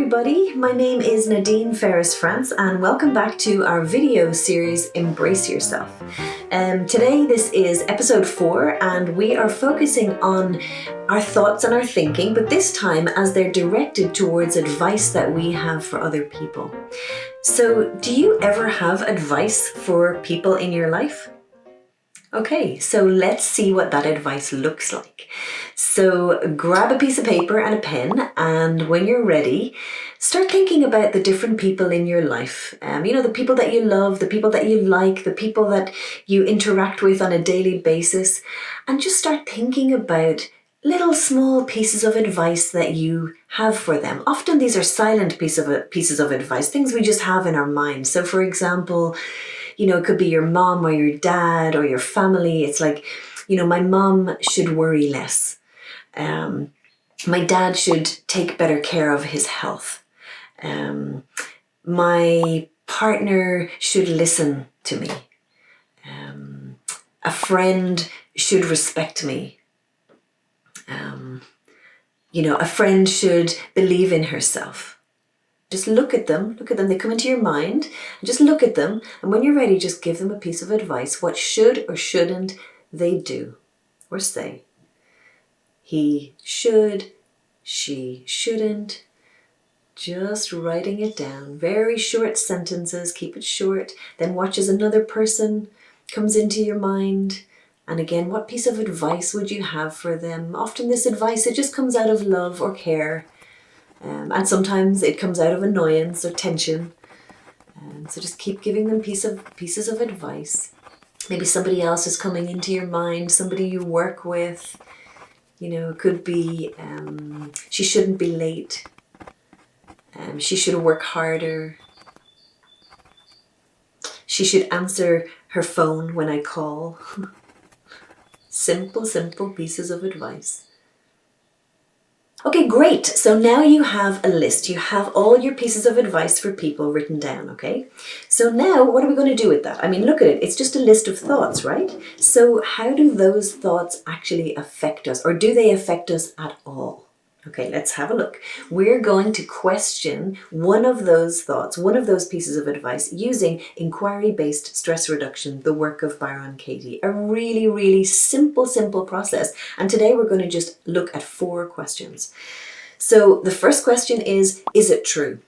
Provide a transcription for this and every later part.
everybody, my name is Nadine Ferris-France and welcome back to our video series Embrace Yourself. Today this is episode 4 and we are focusing on our thoughts and our thinking, but this time as they're directed towards advice that we have for other people. So do you ever have advice for people in your life? Okay, so let's see what that advice looks like. So grab a piece of paper and a pen, and when you're ready, start thinking about the different people in your life. The people that you love, the people that you like, the people that you interact with on a daily basis, and just start thinking about little small pieces of advice that you have for them. Often these are silent pieces of advice, things we just have in our mind. So for example, it could be your mom or your dad or your family. It's like, my mom should worry less. My dad should take better care of his health. My partner should listen to me. A friend should respect me. A friend should believe in herself. Just look at them, they come into your mind, and just look at them, and when you're ready, just give them a piece of advice. What should or shouldn't they do or say? He should, she shouldn't. Just writing it down. Very short sentences, keep it short. Then watch as another person comes into your mind. And again, what piece of advice would you have for them? Often this advice, it just comes out of love or care. And sometimes it comes out of annoyance or tension. So just keep giving them pieces of advice. Maybe somebody else is coming into your mind, somebody you work with. It could be she shouldn't be late. She should work harder. She should answer her phone when I call. Simple pieces of advice. Okay, great. So now you have a list. You have all your pieces of advice for people written down, okay? So now what are we going to do with that? Look at it. It's just a list of thoughts, right? So how do those thoughts actually affect us, or do they affect us at all? Okay, let's have a look. We're going to question one of those thoughts, one of those pieces of advice using inquiry-based stress reduction, the work of Byron Katie. A really, really simple process. And today we're going to just look at 4 questions. So the first question is it true?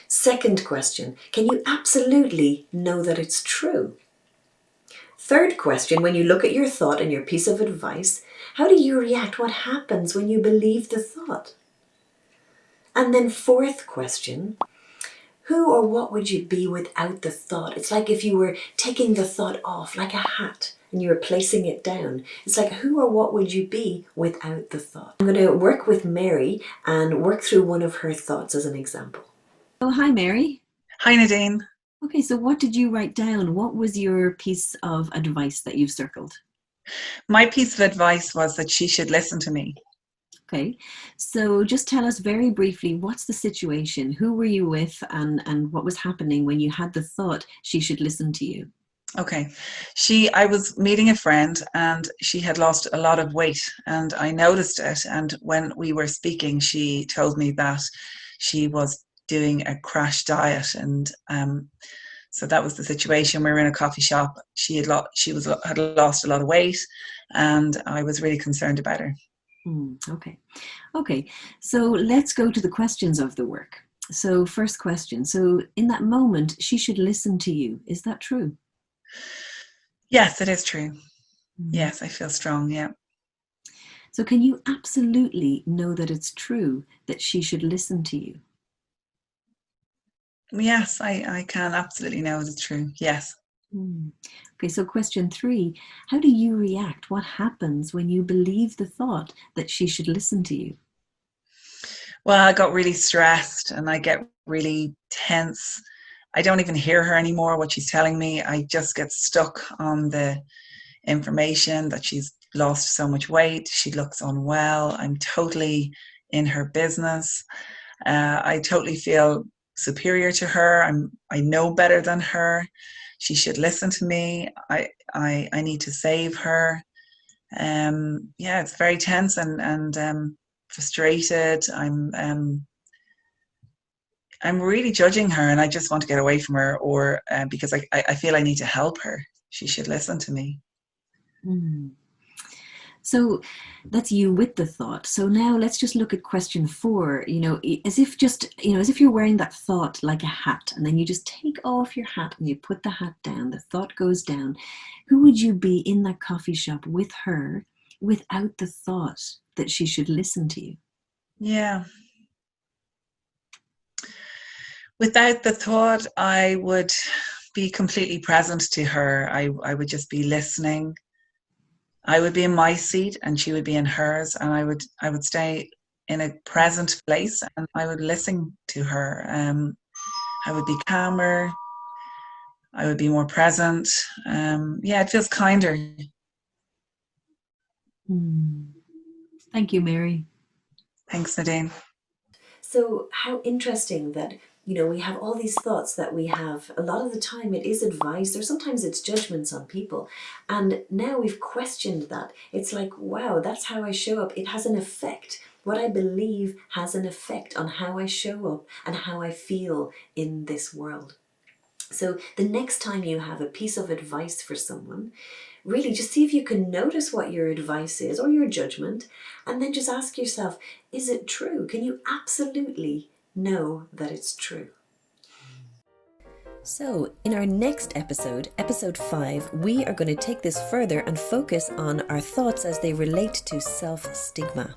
Second question, can you absolutely know that it's true? Third question, when you look at your thought and your piece of advice, how do you react? What happens when you believe the thought? And then fourth question, who or what would you be without the thought? It's like if you were taking the thought off, like a hat, and you were placing it down. It's like, who or what would you be without the thought? I'm going to work with Mary and work through one of her thoughts as an example. Oh, hi, Mary. Hi, Nadine. Okay, so what did you write down? What was your piece of advice that you've circled? My piece of advice was that she should listen to me. Okay, so just tell us very briefly, what's the situation? Who were you with and what was happening when you had the thought she should listen to you? Okay, I was meeting a friend and she had lost a lot of weight and I noticed it, and when we were speaking she told me that she was doing a crash diet, and so that was the situation. We were in a coffee shop. She had lost a lot of weight, and I was really concerned about her. Okay. So let's go to the questions of the work. So first question. So in that moment, she should listen to you. Is that true? Yes, it is true. Yes, I feel strong. Yeah. So can you absolutely know that it's true that she should listen to you? Yes, I can absolutely know it's true. Yes. Okay, so question 3, how do you react? What happens when you believe the thought that she should listen to you? Well, I got really stressed and I get really tense. I don't even hear her anymore, what she's telling me. I just get stuck on the information that she's lost so much weight. She looks unwell. I'm totally in her business. I totally feel superior to her. I know better than her. She should listen to me. I need to save her. It's very tense and frustrated. I'm I'm really judging her, and I just want to get away from her, or because I feel I need to help her. She should listen to me. Mm. So that's you with the thought. So now let's just look at question 4, as if you're wearing that thought like a hat, and then you just take off your hat and you put the hat down, the thought goes down. Who would you be in that coffee shop with her without the thought that she should listen to you? Yeah. Without the thought, I would be completely present to her. I would just be listening. I would be in my seat and she would be in hers, and I would stay in a present place and I would listen to her. I would be calmer. I would be more present. Yeah, it feels kinder. Thank you, Mary. Thanks, Nadine. So how interesting that, we have all these thoughts that we have. A lot of the time it is advice, or sometimes it's judgments on people. And now we've questioned that. It's like, wow, that's how I show up. It has an effect. What I believe has an effect on how I show up and how I feel in this world. So the next time you have a piece of advice for someone, really just see if you can notice what your advice is or your judgment, and then just ask yourself, is it true? Can you absolutely know that it's true? So, in our next episode, episode 5, we are going to take this further and focus on our thoughts as they relate to self-stigma.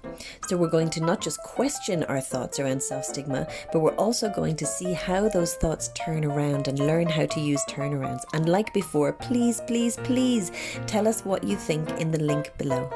So we're going to not just question our thoughts around self-stigma, but we're also going to see how those thoughts turn around and learn how to use turnarounds. And like before, please, please, please tell us what you think in the link below.